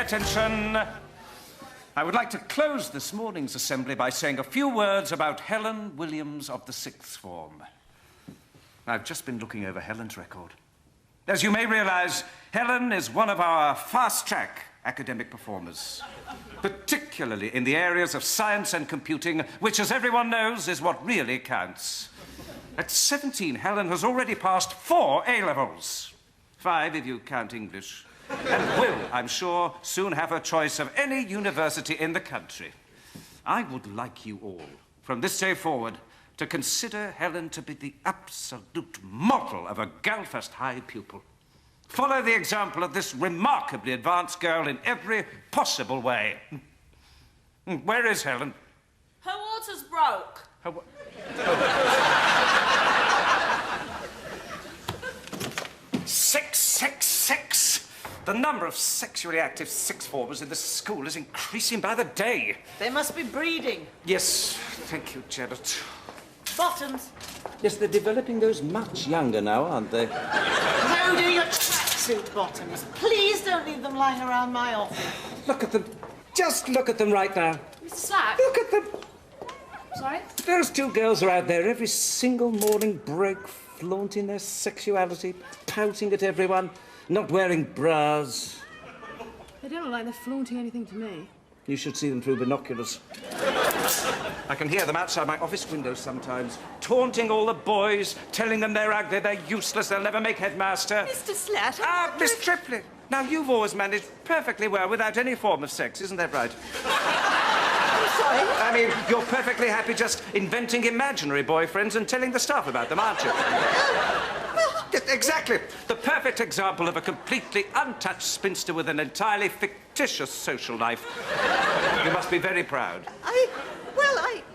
attention. I would like to close this morning's assembly by saying a few words about Helen Williams of the sixth form. I've just been looking over Helen's record. As you may realize, Helen is one of our fast-track academic performers, particularly in the areas of science and computing, which, as everyone knows, is what really counts. At 17, Helen has already passed 4 A-levels. 5 if you count English. And will, I'm sure, soon have her choice of any university in the country. I would like you all, from this day forward, to consider Helen to be the absolute model of a Galfast High pupil. Follow the example of this remarkably advanced girl in every possible way. Where is Helen? Her water's broke. Her 666! The number of sexually active sixth formers in this school is increasing by the day. They must be breeding. Yes, thank you, Janet. Bottoms. Yes, they're developing those much younger now, aren't they? No, do your tracksuit bottoms. Please don't leave them lying around my office. Look at them. Just look at them right now. Mr. Slack. Look at them. Sorry? Those 2 girls are out there every single morning break, flaunting their sexuality, pouting at everyone, not wearing bras. They don't look like they're flaunting anything to me. You should see them through binoculars. I can hear them outside my office windows sometimes, taunting all the boys, telling them they're ugly, they're useless, they'll never make headmaster. Mr. Slatt. Ah, Miss Triplett. Now, you've always managed perfectly well without any form of sex, isn't that right? I'm sorry. I mean, you're perfectly happy just inventing imaginary boyfriends and telling the staff about them, aren't you? Yes, exactly. The perfect example of a completely untouched spinster with an entirely fictitious social life. You must be very proud.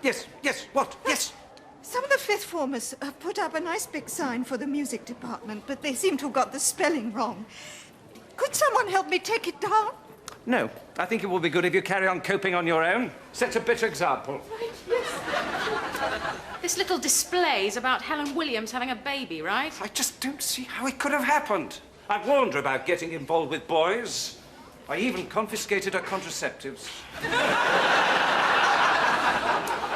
Yes, what? Yes. Some of the fifth formers have put up a nice big sign for the music department, but they seem to have got the spelling wrong. Could someone help me take it down? No, I think it will be good if you carry on coping on your own. Set a better example. Right, yes. This little display is about Helen Williams having a baby, right? I just don't see how it could have happened. I warned her about getting involved with boys. I even confiscated her contraceptives.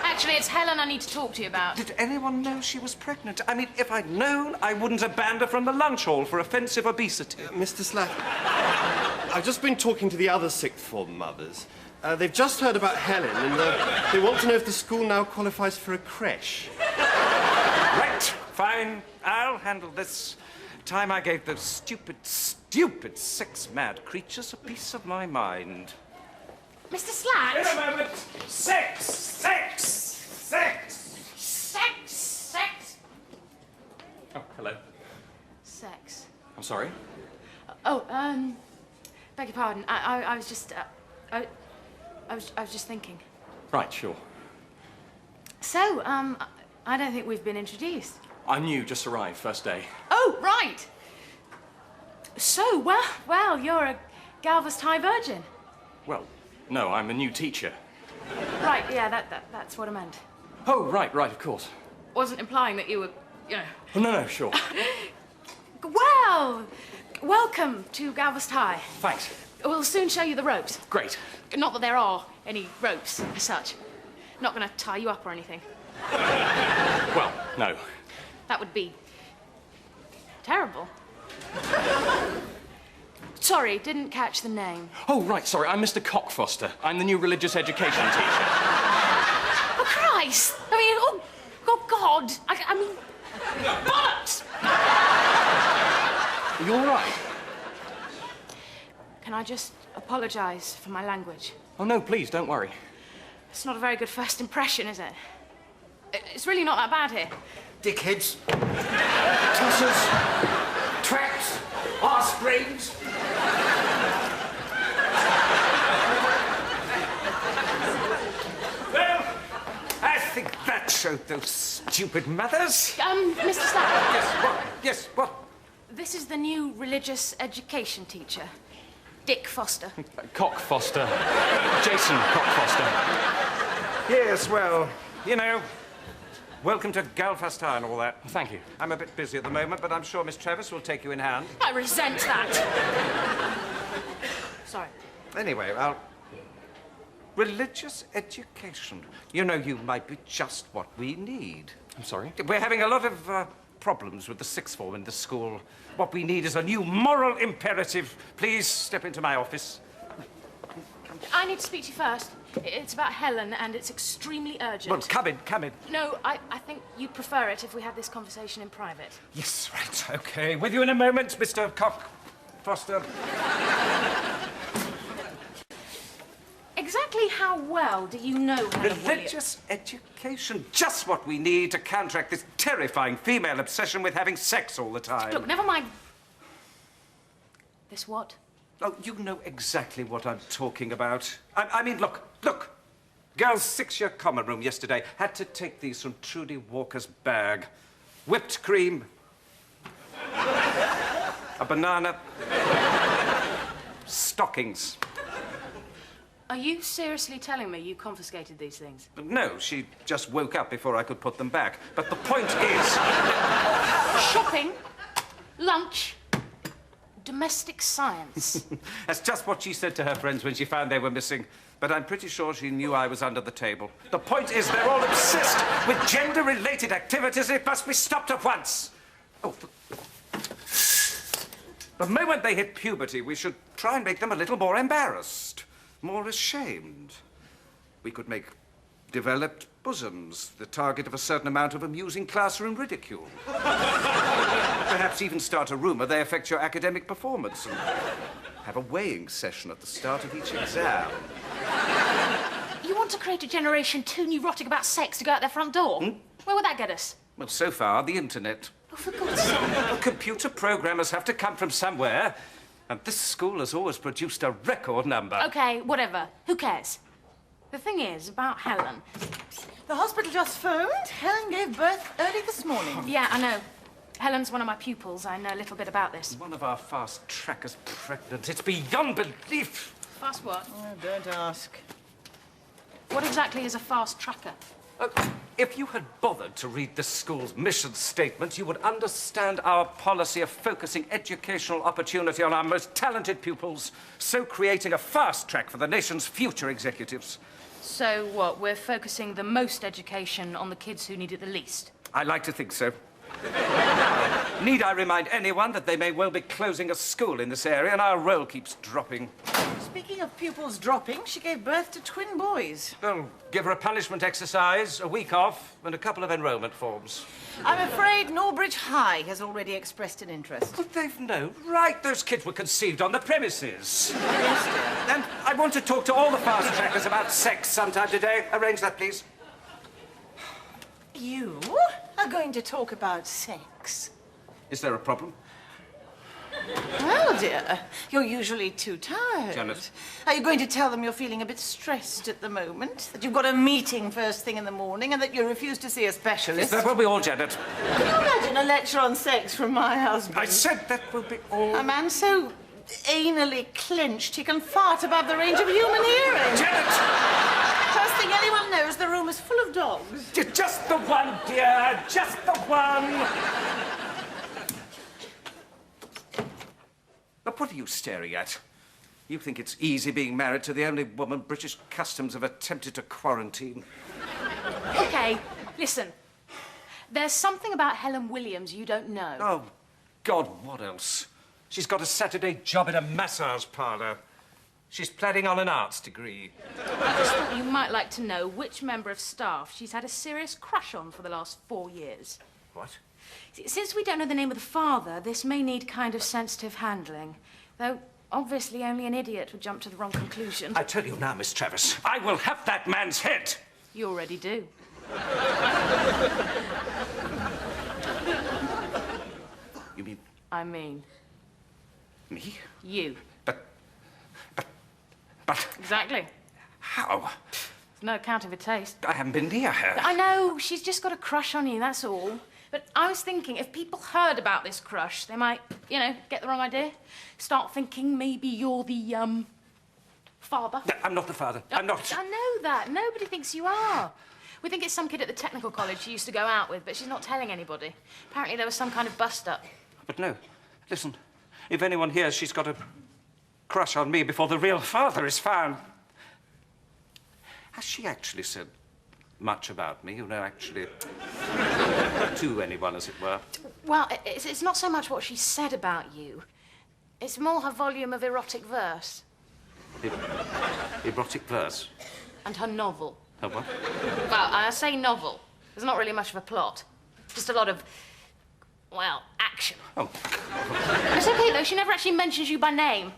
Actually, it's Helen I need to talk to you about. Did anyone know she was pregnant? I mean, if I'd known, I wouldn't have banned her from the lunch hall for offensive obesity. Mr. Slack, I've just been talking to the other sixth form mothers. They've just heard about Helen, and they want to know if the school now qualifies for a creche. Right, fine. I'll handle this. Time I gave those stupid sex-mad creatures a piece of my mind. Mr. Slack! In a moment. Sex! Oh, hello. Sex. I'm sorry. Beg your pardon. I was just, I was just thinking. Right, sure. So, I don't think we've been introduced. I'm new, just arrived, first day. Oh, right. So, well, you're a Galfast High virgin. Well, no, I'm a new teacher. Right, yeah, that's what I meant. Oh, right, of course. Wasn't implying that you were, you know... Oh, no, sure. Well, welcome to Galfast High. Thanks. We'll soon show you the ropes. Great. Not that there are any ropes as such. Not going to tie you up or anything. Well, no. That would be terrible. Sorry, didn't catch the name. Oh, right, sorry, I'm Mr. Cockfoster. I'm the new religious education teacher. Oh, Christ! I mean, oh God! I mean, bollocks! Are you all right? Can I just apologise for my language? Oh, no, please, don't worry. It's not a very good first impression, is it? It's really not that bad here. Dickheads. Tossers. Traps. Arse-brains. Well, I think that showed those stupid mothers. Mr. Slack. Yes, what? This is the new religious education teacher, Dick Foster. Cockfoster. Jason Cockfoster. Yes, well, you know, welcome to Galfast High and all that. Thank you. I'm a bit busy at the moment, but I'm sure Miss Travis will take you in hand. I resent that. Sorry. Anyway, well, religious education. You know, you might be just what we need. I'm sorry? We're having a lot of problems with the sixth form in the school. What we need is a new moral imperative. Please step into my office. I need to speak to you first. It's about Helen, and it's extremely urgent. Well, come in, come in. No, I think you'd prefer it if we had this conversation in private. Yes, right, okay. With you in a moment, Mr. Foster. Exactly how well do you know Helen Williams? Religious education, just what we need to counteract this terrifying female obsession with having sex all the time. Look, never mind. This what? Oh, you know exactly what I'm talking about. I mean, look. Girls' six-year common room yesterday had to take these from Trudy Walker's bag. Whipped cream, a banana, stockings. Are you seriously telling me you confiscated these things? No, she just woke up before I could put them back. But the point is... Shopping, lunch, domestic science. That's just what she said to her friends when she found they were missing. But I'm pretty sure she knew I was under the table. The point is they're all obsessed with gender-related activities. It must be stopped at once. Oh, the moment they hit puberty, we should try and make them a little more embarrassed, more ashamed. We could make developed bosoms the target of a certain amount of amusing classroom ridicule. Perhaps even start a rumour they affect your academic performance and have a weighing session at the start of each exam. You want to create a generation too neurotic about sex to go out their front door? Where would that get us? Well, so far, the internet. Oh, for God's sake. Well, computer programmers have to come from somewhere, and this school has always produced a record number. OK, whatever. Who cares? The thing is, about Helen... The hospital just phoned. Helen gave birth early this morning. Yeah, I know. Helen's one of my pupils. I know a little bit about this. One of our fast trackers pregnant. It's beyond belief. Fast what? Oh, don't ask. What exactly is a fast tracker? If you had bothered to read this school's mission statement, you would understand our policy of focusing educational opportunity on our most talented pupils, so creating a fast track for the nation's future executives. So what, we're focusing the most education on the kids who need it the least? I like to think so. Need I remind anyone that they may well be closing a school in this area and our roll keeps dropping? Speaking of pupils dropping, she gave birth to twin boys. Well, give her a punishment exercise, a week off, and a couple of enrolment forms. I'm afraid Norbridge High has already expressed an interest. But they've no right. Those kids were conceived on the premises. Yes, dear. And I want to talk to all the fast trackers about sex sometime today. Arrange that, please. You are going to talk about sex? Is there a problem? Well, dear, you're usually too tired. Janet. Are you going to tell them you're feeling a bit stressed at the moment? That you've got a meeting first thing in the morning and that you refuse to see a specialist? Is that will be all, Janet? Can you imagine a lecture on sex from my husband? I said that will be all. A man so anally clenched he can fart above the range of human hearing. Janet! First thing anyone knows, the room is full of dogs. Just the one, dear. Just the one. But what are you staring at? You think it's easy being married to the only woman British customs have attempted to quarantine? OK, listen. There's something about Helen Williams you don't know. Oh, God, what else? She's got a Saturday job in a massage parlour. She's planning on an arts degree. I just thought you might like to know which member of staff she's had a serious crush on for the last 4 years. What? Since we don't know the name of the father, this may need kind of sensitive handling. Though, obviously, only an idiot would jump to the wrong conclusion. I tell you now, Miss Travis, I will have that man's head. You already do. You mean I mean, me? you. But Exactly. how? There's no accounting for taste. I haven't been near her. I know, she's just got a crush on you, that's all. But I was thinking, if people heard about this crush, they might, you know, get the wrong idea. Start thinking maybe you're the, father. No, I'm not the father. I'm not. I know that. Nobody thinks you are. We think it's some kid at the technical college she used to go out with, but she's not telling anybody. Apparently there was some kind of bust-up. But no. Listen, if anyone hears she's got a crush on me before the real father is found. Has she actually said much about me, you know, actually, to anyone, as it were? Well, it's not so much what she said about you. It's more her volume of erotic verse. Erotic verse? And her novel. Her what? Well, I say novel. There's not really much of a plot. Just a lot of, well, action. Oh. It's okay, though. She never actually mentions you by name.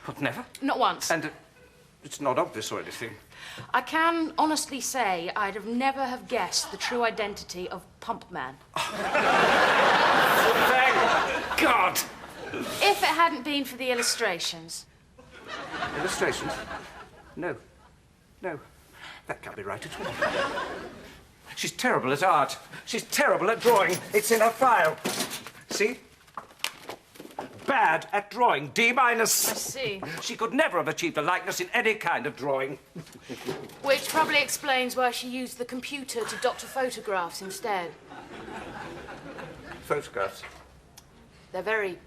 What, never? Not once. And it's not obvious or anything. I can honestly say I'd have never have guessed the true identity of Pump Man. Thank God! If it hadn't been for the illustrations. Illustrations? No. No. That can't be right at all. She's terrible at art. She's terrible at drawing. It's in her file. See? Bad at drawing. D-. I see. She could never have achieved a likeness in any kind of drawing. Which probably explains why she used the computer to doctor photographs instead. Photographs? They're very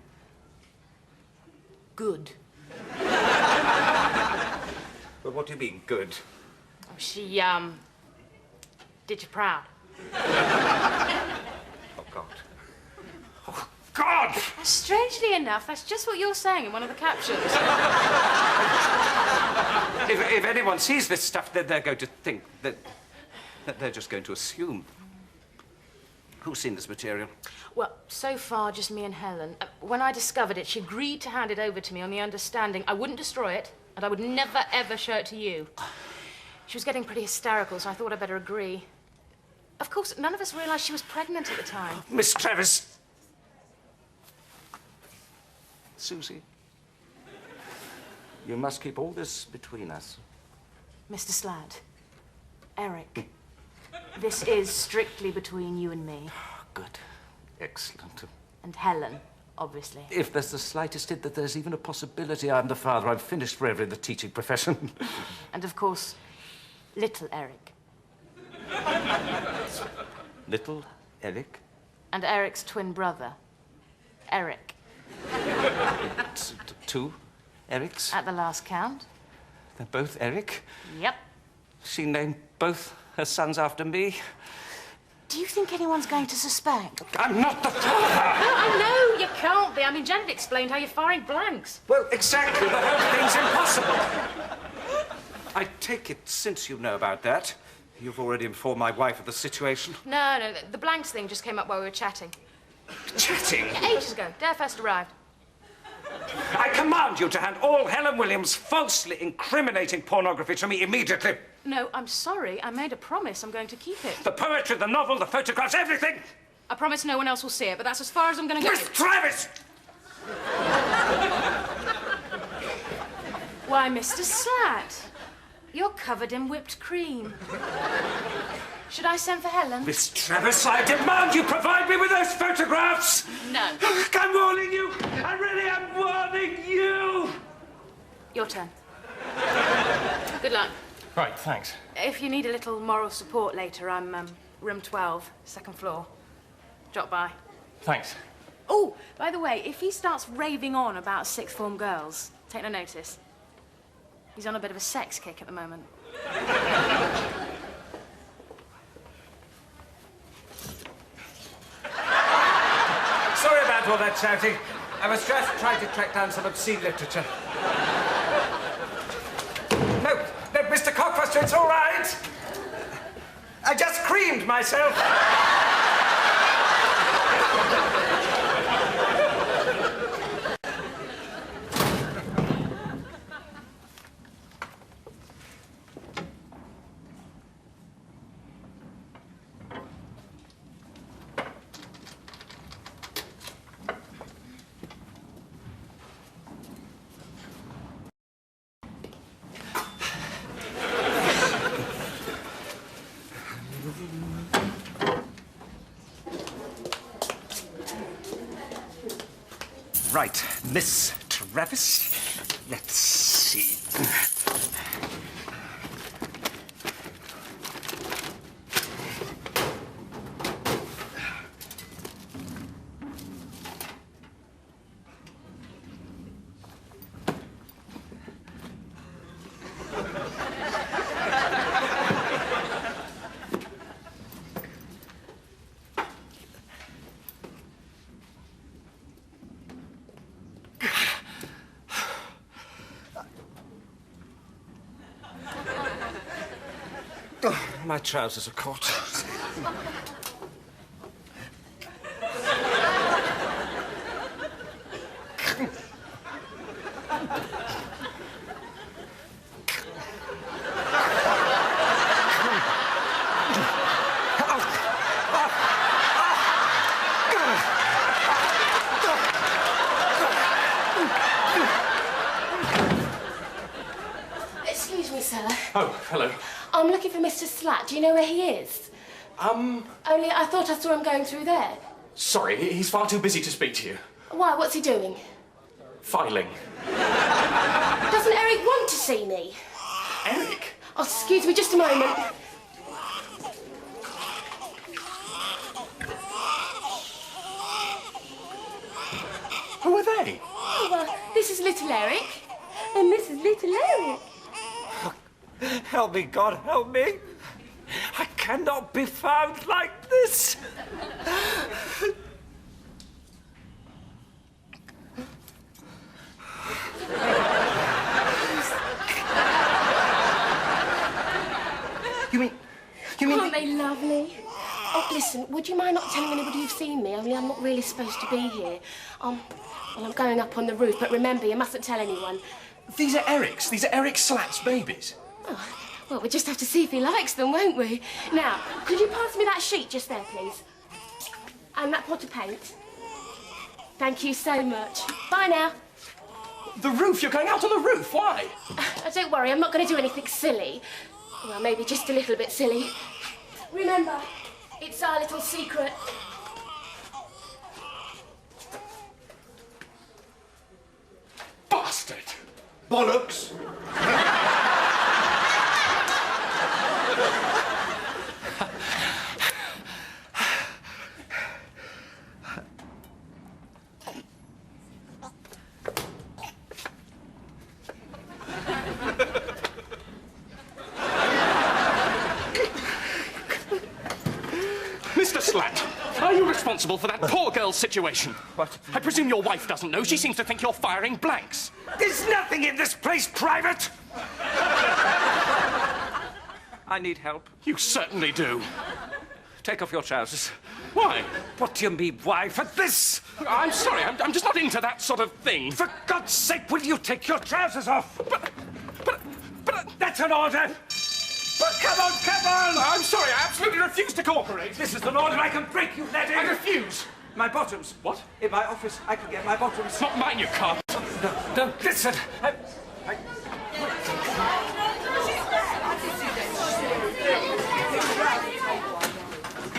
good. Well, what do you mean, good? She, did you proud. Oh, God. Oh, God! Strangely enough, that's just what you're saying in one of the captions. If anyone sees this stuff, then they're going to think that they're just going to assume. Who's seen this material? Well, so far, just me and Helen. When I discovered it, she agreed to hand it over to me on the understanding I wouldn't destroy it, and I would never, ever show it to you. She was getting pretty hysterical, so I thought I'd better agree. Of course, none of us realized she was pregnant at the time. Miss Travis. Susie, you must keep all this between us. Mr. Slatt, Eric, this is strictly between you and me. Good. Excellent. And Helen, obviously. If there's the slightest hint that there's even a possibility I'm the father, I'm finished forever in the teaching profession. And of course, little Eric. Little Eric? And Eric's twin brother, Eric. Two Erics? At the last count. They're both Eric? Yep. She named both her sons after me. Do you think anyone's going to suspect? I'm not the father! No, I know you can't be. I mean, Janet explained how you're firing blanks. Well, exactly. The whole thing's impossible. I take it, since you know about that, you've already informed my wife of the situation. No, the blanks thing just came up while we were chatting. Chatting? Ages ago. Day I first arrived. I command you to hand all Helen Williams' falsely incriminating pornography to me immediately. No, I'm sorry. I made a promise. I'm going to keep it. The poetry, the novel, the photographs, everything! I promise no one else will see it, but that's as far as I'm going to go. Miss Travis! Why, Mr. Slatt, you're covered in whipped cream. Should I send for Helen? Miss Travis, I demand you provide me with those photographs! No. I'm warning you! I really am warning you! Your turn. Good luck. Right, thanks. If you need a little moral support later, I'm room 12, second floor. Drop by. Thanks. Oh, by the way, if he starts raving on about sixth form girls, take no notice. He's on a bit of a sex kick at the moment. Sorry about all that shouting. I was just trying to track down some obscene literature. No, Mr. Cockfoster, it's all right. I just creamed myself. Right, Miss Travis. Let's see. Oh, my trousers are caught. Excuse me, sir. Oh, hello. I'm looking for Mr. Slat. Do you know where he is? Only I thought I saw him going through there. Sorry, he's far too busy to speak to you. Why, what's he doing? Filing. Doesn't Eric want to see me? Eric? Oh, excuse me, just a moment. Who are they? Oh, this is little Eric. And this is little Eric. Help me, God, help me. I cannot be found like this. You mean... Aren't they lovely? Oh, listen, would you mind not telling anybody you've seen me? Only I'm not really supposed to be here. Well, I'm going up on the roof, but remember, you mustn't tell anyone. These are Eric's. These are Eric Slat's babies. Oh, well, we'll just have to see if he likes them, won't we? Now, could you pass me that sheet just there, please? And that pot of paint. Thank you so much. Bye now. The roof? You're going out on the roof? Why? Don't worry, I'm not going to do anything silly. Well, maybe just a little bit silly. Remember, it's our little secret. Bastard! Bollocks! Mr. Slat, are you responsible for that poor girl's situation? What? I presume your wife doesn't know. She seems to think you're firing blanks. There's nothing in this place private. I need help. You certainly do. Take off your trousers. Why? What do you mean, why? For this? I'm sorry, I'm just not into that sort of thing. For God's sake, will you take your trousers off? But that's an order. But come on, come on! I'm sorry, I absolutely refuse to cooperate. This is an order I can break, you laddie. I refuse. My bottoms. What? In my office, I can get my bottoms. It's not mine, you can't. No, listen.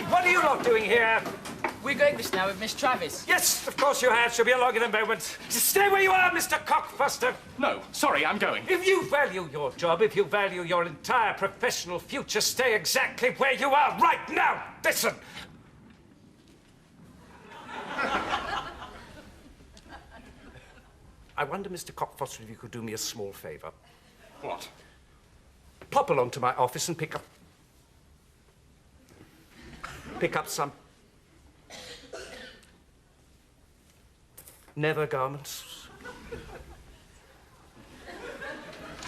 What are you lot doing here? We got English now with Miss Travis. Yes, of course you have. She'll be along in a moment. Stay where you are, Mr. Cockfuster. No, sorry, I'm going. If you value your job, if you value your entire professional future, stay exactly where you are right now. Listen. I wonder, Mr. Cockfoster, if you could do me a small favour. What? Pop along to my office and pick up some nether garments.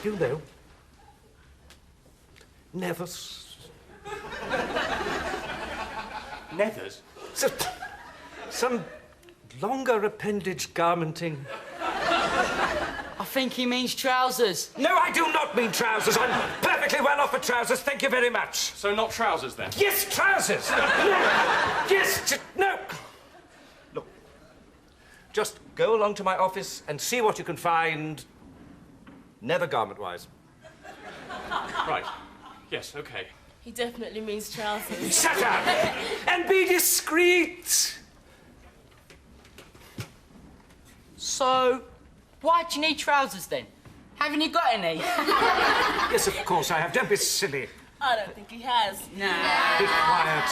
You know, nethers. Nethers? Some longer appendage garmenting. I think he means trousers. No, I do not mean trousers. I'm perfectly well off for trousers. Thank you very much. So not trousers, then? Yes, trousers. No. Yes, no. Look, just go along to my office and see what you can find, nether garment-wise. Right. Yes, okay. He definitely means trousers. Shut up and be discreet. So, why do you need trousers then? Haven't you got any? Yes, of course I have. Don't be silly. I don't think he has. Nah. Be quiet.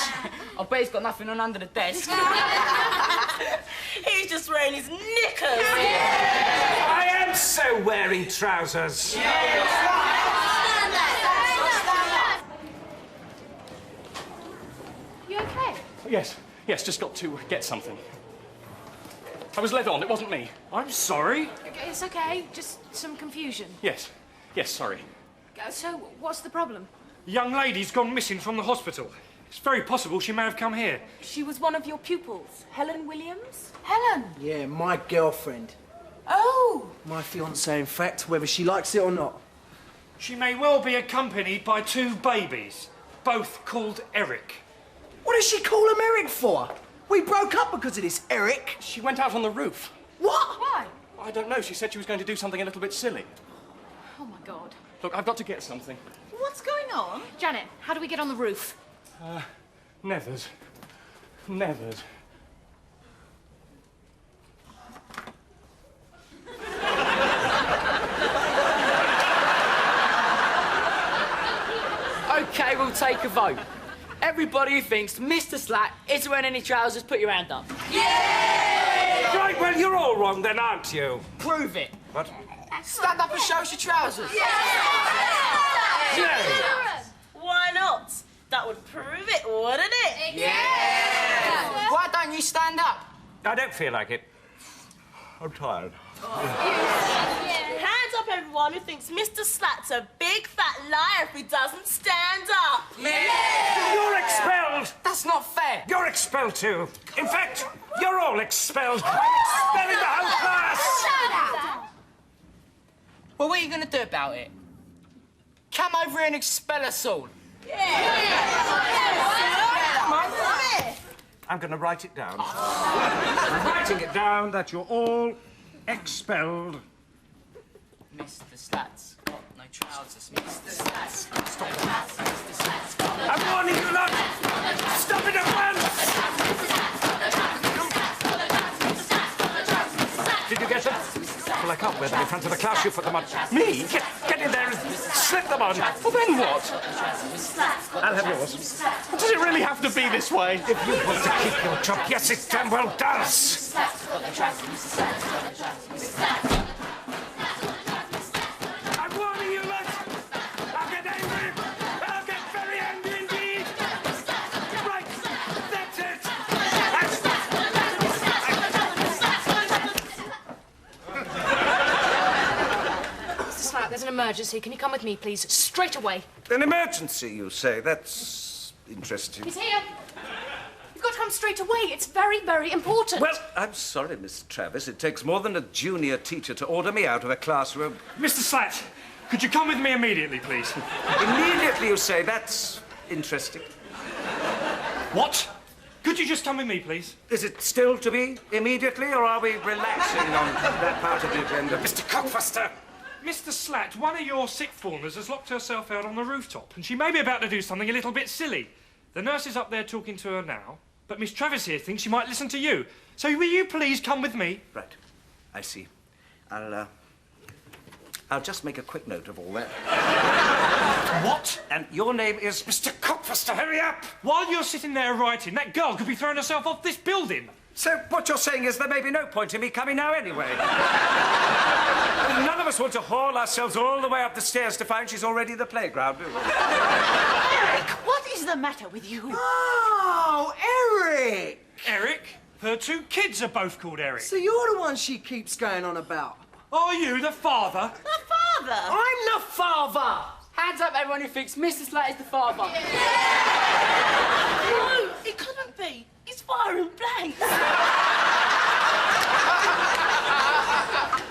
I bet he's got nothing on under the desk. He's just wearing his knickers. I am so wearing trousers. You okay? Yes, just got to get something. I was led on, it wasn't me. I'm sorry. It's okay, just some confusion. Yes, sorry. So, what's the problem? A young lady's gone missing from the hospital. It's very possible she may have come here. She was one of your pupils, Helen Williams? Helen? Yeah, my girlfriend. Oh! My fiancée, in fact, whether she likes it or not. She may well be accompanied by 2 babies, both called Eric. What does she call him Eric for? We broke up because of this, Eric. She went out on the roof. What? Why? I don't know. She said she was going to do something a little bit silly. Oh, my God. Look, I've got to get something. What's going on? Janet, how do we get on the roof? Nevers. Nevers. OK, we'll take a vote. Everybody who thinks Mr. Slat isn't wearing any trousers, put your hand up. Right, well, you're all wrong then, aren't you? Prove it. What? Stand up and show us your trousers. Why not? That would prove it, wouldn't it? Yeah! Why don't you stand up? I don't feel like it. I'm tired. Hands up, everyone who thinks Mr. Slat's a big fat liar if he doesn't stand up. You're expelled! That's not fair. You're expelled too. In fact, you're all expelled. I'm expelling the whole class! Well, what are you going to do about it? Come over here and expel us all. I'm going to write it down. I'm writing it down that you're all expelled. Mr. Slat's got no trousers. Mr. Slat's got no trousers. Mr. Slat's got no I'm warning you lot! Stop it at once! Did you get them? Well, I can't wear them in front of the class. You put them on. Me? Get in there and slip them on. Well, then what? I'll have yours. Does it really have to be this way? If you want to keep your job, yes, it damn well does. I'm warning you lot! I'll get angry! I'll get very angry indeed! Right, that's it! Mr. Slat, there's an emergency. Can you come with me, please? Straight away. An emergency, you say? That's interesting. He's here. You've got to come straight away. It's very, very important. Well, I'm sorry, Miss Travis. It takes more than a junior teacher to order me out of a classroom. Mr. Slat, could you come with me immediately, please? Immediately, you say? That's interesting. What? Could you just come with me, please? Is it still to be immediately, or are we relaxing on that part of the agenda? Mr. Cockfaster! Mr. Slat, one of your sixth formers has locked herself out on the rooftop, and she may be about to do something a little bit silly. The nurse is up there talking to her now, but Miss Travis here thinks she might listen to you. So will you please come with me? Right. I see. I'll just make a quick note of all that. What? And your name is Mr. Cockfaster. Hurry up! While you're sitting there writing, that girl could be throwing herself off this building. So what you're saying is there may be no point in me coming now anyway. None of us want to haul ourselves all the way up the stairs to find she's already at the playground, do we? Eric, what is the matter with you? Oh, Eric! Eric? Her 2 kids are both called Eric. So you're the one she keeps going on about? Are you the father? The father? I'm the father! Hands up, everyone who thinks Mr. Slat is the father. No, it couldn't be. He's firing blanks.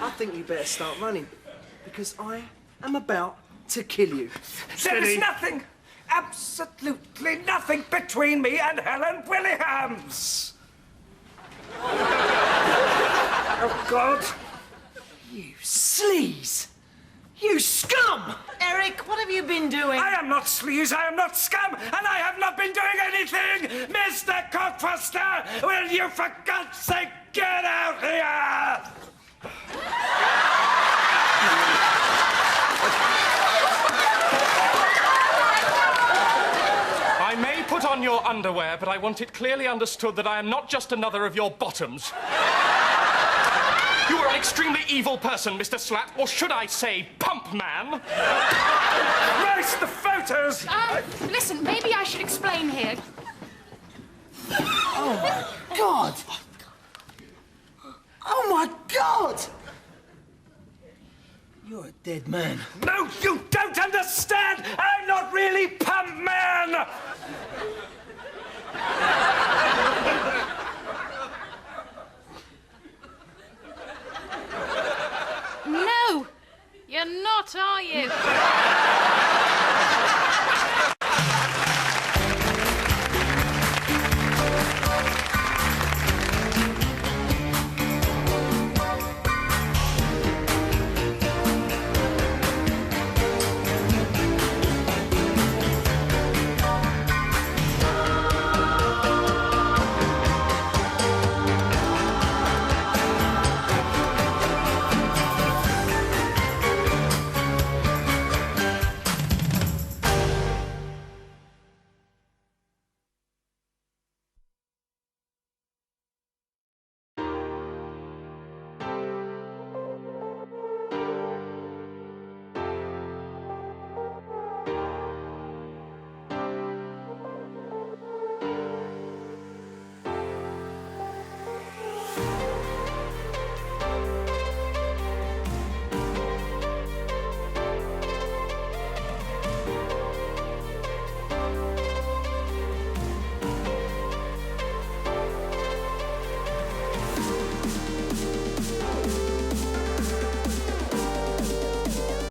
I think you better start running, because I am about to kill you. There is nothing, absolutely nothing between me and Helen Williams. Oh, God. You sleaze! You scum! Eric, what have you been doing? I am not sleaze, I am not scum, and I have not been doing anything! Mr. Cockfaster, will you, for God's sake, get out here? I may put on your underwear, but I want it clearly understood that I am not just another of your bottoms. You are an extremely evil person, Mr. Slat, or should I say, pump man. Christ, the photos! Listen, maybe I should explain here. Oh, my God! Oh, my God! You're a dead man. No, you don't understand! I'm not really not, are you?